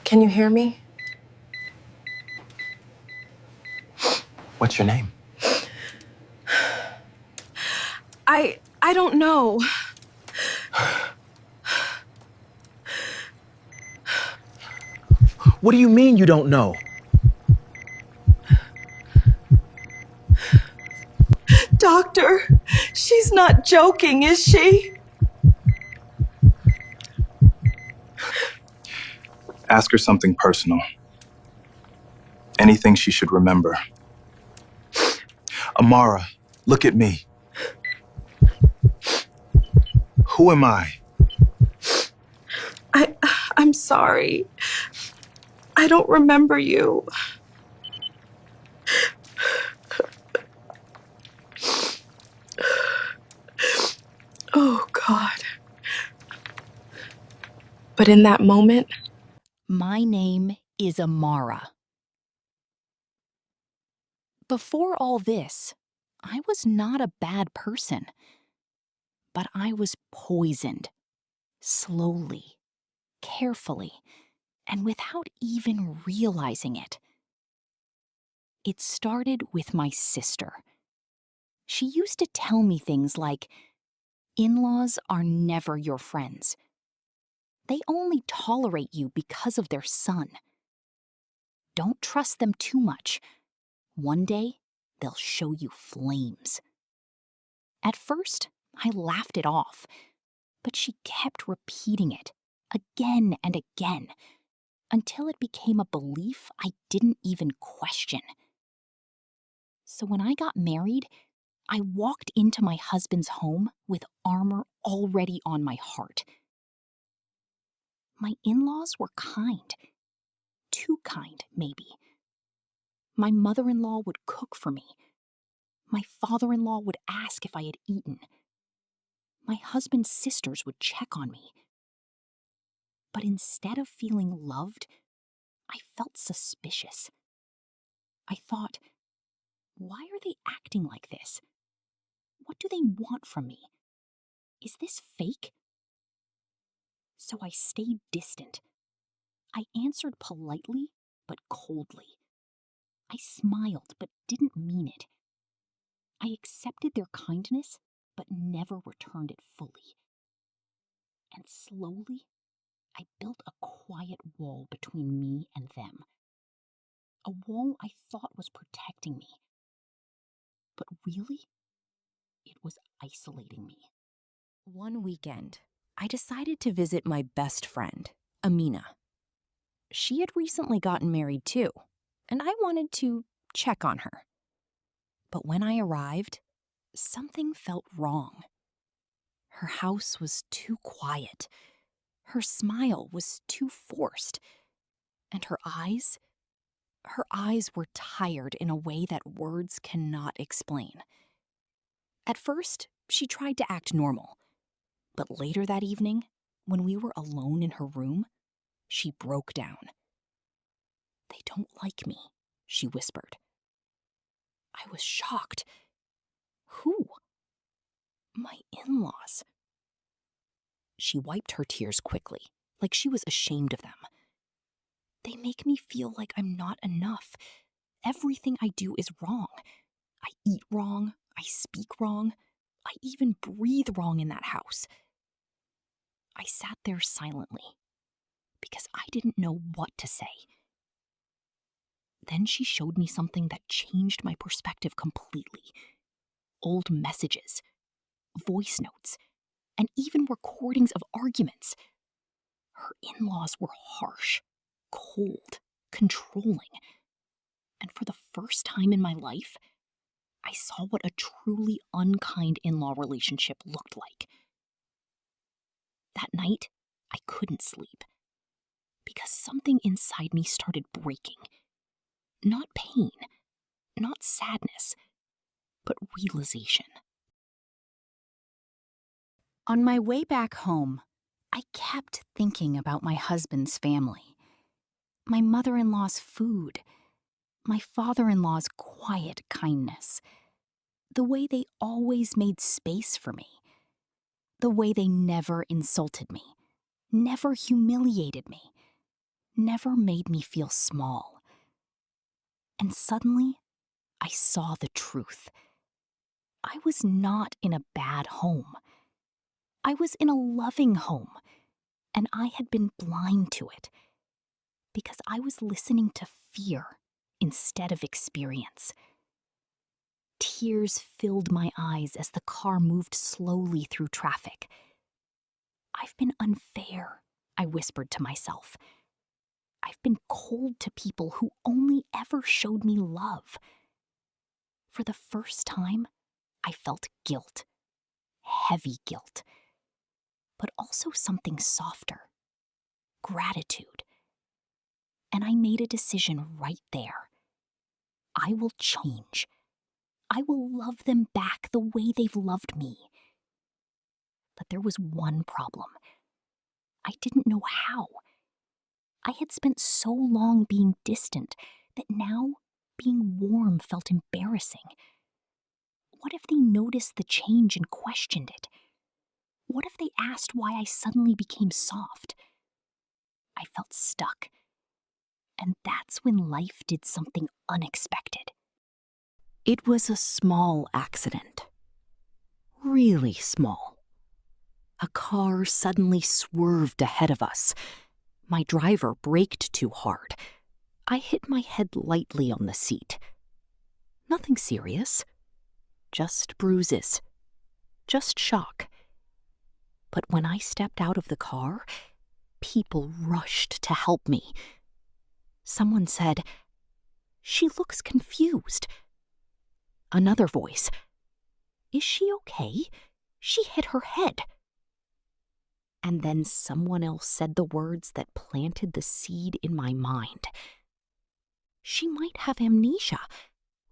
Can you hear me? What's your name? I don't know. What do you mean you don't know? Doctor, she's not joking, is she? Ask her something personal. Anything she should remember. Amara, look at me. Who am I? I'm sorry. I don't remember you. Oh, God. But in that moment, my name is Amara. Before all this, I was not a bad person. But I was poisoned. Slowly, carefully, and without even realizing it. It started with my sister. She used to tell me things like, in-laws are never your friends. They only tolerate you because of their son. Don't trust them too much. One day, they'll show you flames. At first, I laughed it off, but she kept repeating it again and again until it became a belief I didn't even question. So when I got married, I walked into my husband's home with armor already on my heart. My in-laws were kind. Too kind, maybe. My mother-in-law would cook for me. My father-in-law would ask if I had eaten. My husband's sisters would check on me. But instead of feeling loved, I felt suspicious. I thought, why are they acting like this? What do they want from me? Is this fake? So I stayed distant. I answered politely, but coldly. I smiled, but didn't mean it. I accepted their kindness, but never returned it fully. And slowly, I built a quiet wall between me and them. A wall I thought was protecting me. But really, it was isolating me. One weekend, I decided to visit my best friend, Amina. She had recently gotten married too, and I wanted to check on her. But when I arrived, something felt wrong. Her house was too quiet. Her smile was too forced. And her eyes were tired in a way that words cannot explain. At first, she tried to act normal. But later that evening, when we were alone in her room, she broke down. "They don't like me," she whispered. I was shocked. Who? My in-laws. She wiped her tears quickly, like she was ashamed of them. "They make me feel like I'm not enough. Everything I do is wrong. I eat wrong, I speak wrong, I even breathe wrong in that house." I sat there silently, because I didn't know what to say. Then she showed me something that changed my perspective completely. Old messages, voice notes, and even recordings of arguments. Her in-laws were harsh, cold, controlling. And for the first time in my life, I saw what a truly unkind in-law relationship looked like. That night, I couldn't sleep because something inside me started breaking. Not pain, not sadness, but realization. On my way back home, I kept thinking about my husband's family, my mother-in-law's food, my father-in-law's quiet kindness, the way they always made space for me, the way they never insulted me, never humiliated me, never made me feel small. And suddenly, I saw the truth. I was not in a bad home. I was in a loving home, and I had been blind to it because I was listening to fear instead of experience. Tears filled my eyes as the car moved slowly through traffic. I've been unfair, I whispered to myself. I've been cold to people who only ever showed me love. For the first time, I felt guilt, heavy guilt, but also something softer, gratitude. And I made a decision right there. I will change. I will love them back the way they've loved me. But there was one problem. I didn't know how. I had spent so long being distant that now being warm felt embarrassing. What if they noticed the change and questioned it? What if they asked why I suddenly became soft? I felt stuck. And that's when life did something unexpected. It was a small accident. Really small. A car suddenly swerved ahead of us. My driver braked too hard. I hit my head lightly on the seat. Nothing serious. Just bruises. Just shock. But when I stepped out of the car, people rushed to help me. Someone said, "She looks confused." Another voice, "Is she okay? She hit her head." And then someone else said the words that planted the seed in my mind. "She might have amnesia.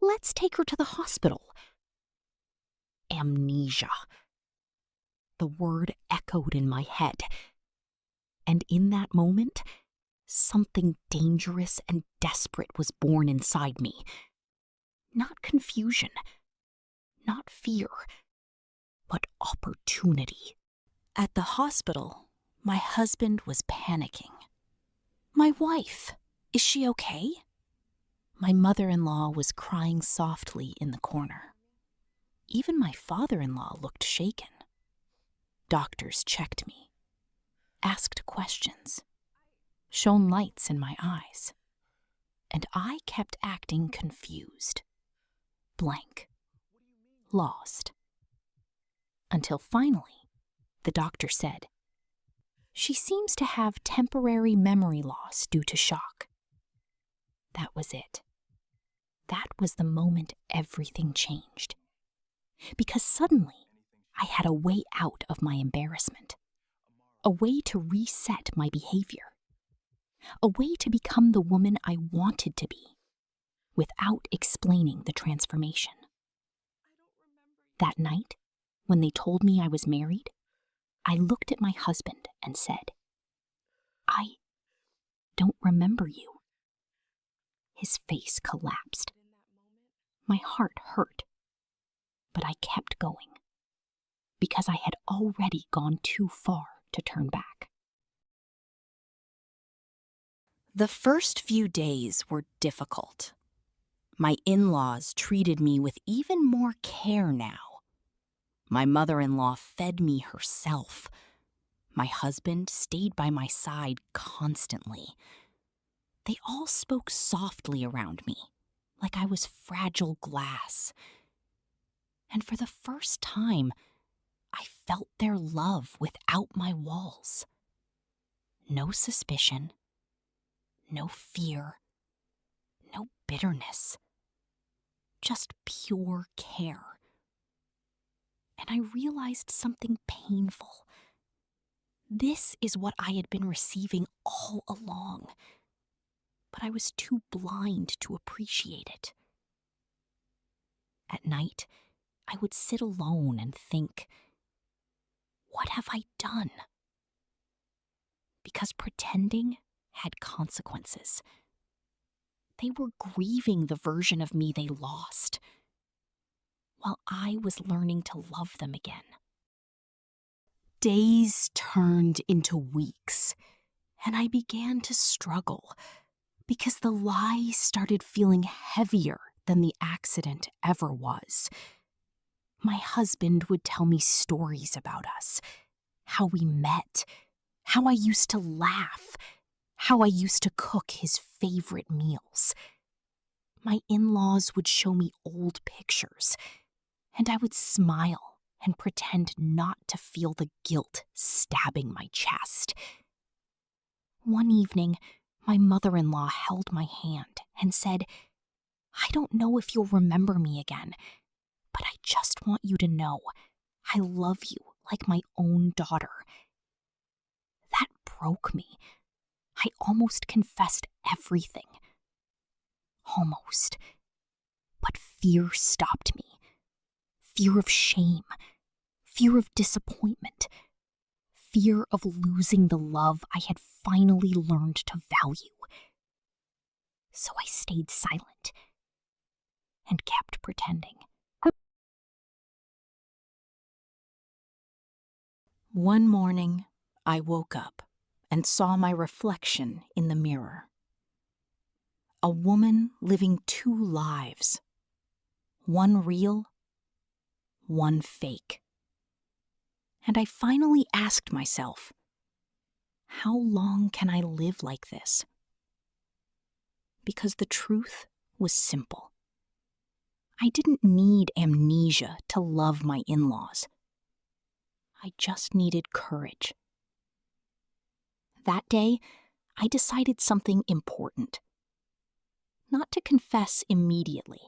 Let's take her to the hospital." Amnesia. The word echoed in my head. And in that moment, something dangerous and desperate was born inside me. Not confusion, not fear, but opportunity. At the hospital, my husband was panicking. "My wife, is she okay?" My mother-in-law was crying softly in the corner. Even my father-in-law looked shaken. Doctors checked me, asked questions, shone lights in my eyes, and I kept acting confused, blank, lost. Until finally, the doctor said, "She seems to have temporary memory loss due to shock." That was it. That was the moment everything changed. Because suddenly, I had a way out of my embarrassment. A way to reset my behavior. A way to become the woman I wanted to be, without explaining the transformation. That night, when they told me I was married, I looked at my husband and said, "I don't remember you." His face collapsed. My heart hurt, but I kept going, because I had already gone too far to turn back. The first few days were difficult. My in-laws treated me with even more care now. My mother-in-law fed me herself. My husband stayed by my side constantly. They all spoke softly around me, like I was fragile glass. And for the first time, I felt their love without my walls. No suspicion, no fear, no bitterness, just pure care. And I realized something painful. This is what I had been receiving all along, but I was too blind to appreciate it. At night, I would sit alone and think, what have I done? Because pretending had consequences. They were grieving the version of me they lost, while I was learning to love them again. Days turned into weeks. And I began to struggle because the lie started feeling heavier than the accident ever was. My husband would tell me stories about us, how we met, how I used to laugh, how I used to cook his favorite meals. My in-laws would show me old pictures, and I would smile and pretend not to feel the guilt stabbing my chest. One evening, my mother-in-law held my hand and said, "I don't know if you'll remember me again, but I just want you to know I love you like my own daughter." That broke me. I almost confessed everything. Almost. But fear stopped me. Fear of shame. Fear of disappointment. Fear of losing the love I had finally learned to value. So I stayed silent and kept pretending. One morning, I woke up and saw my reflection in the mirror. A woman living two lives. One real, one fake. And I finally asked myself, how long can I live like this? Because the truth was simple. I didn't need amnesia to love my in-laws. I just needed courage. That day, I decided something important. Not to confess immediately,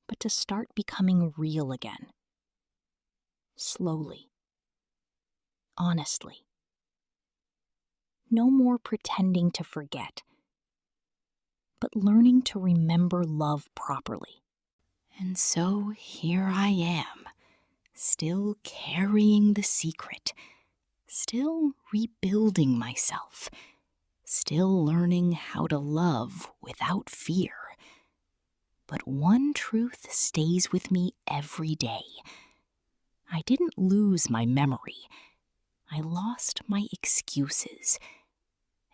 but to start becoming real again. Slowly. Honestly. No more pretending to forget, but learning to remember love properly. And so here I am, still carrying the secret, still rebuilding myself, still learning how to love without fear. But one truth stays with me every day. I didn't lose my memory. I lost my excuses.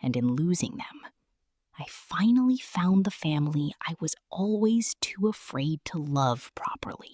And in losing them, I finally found the family I was always too afraid to love properly.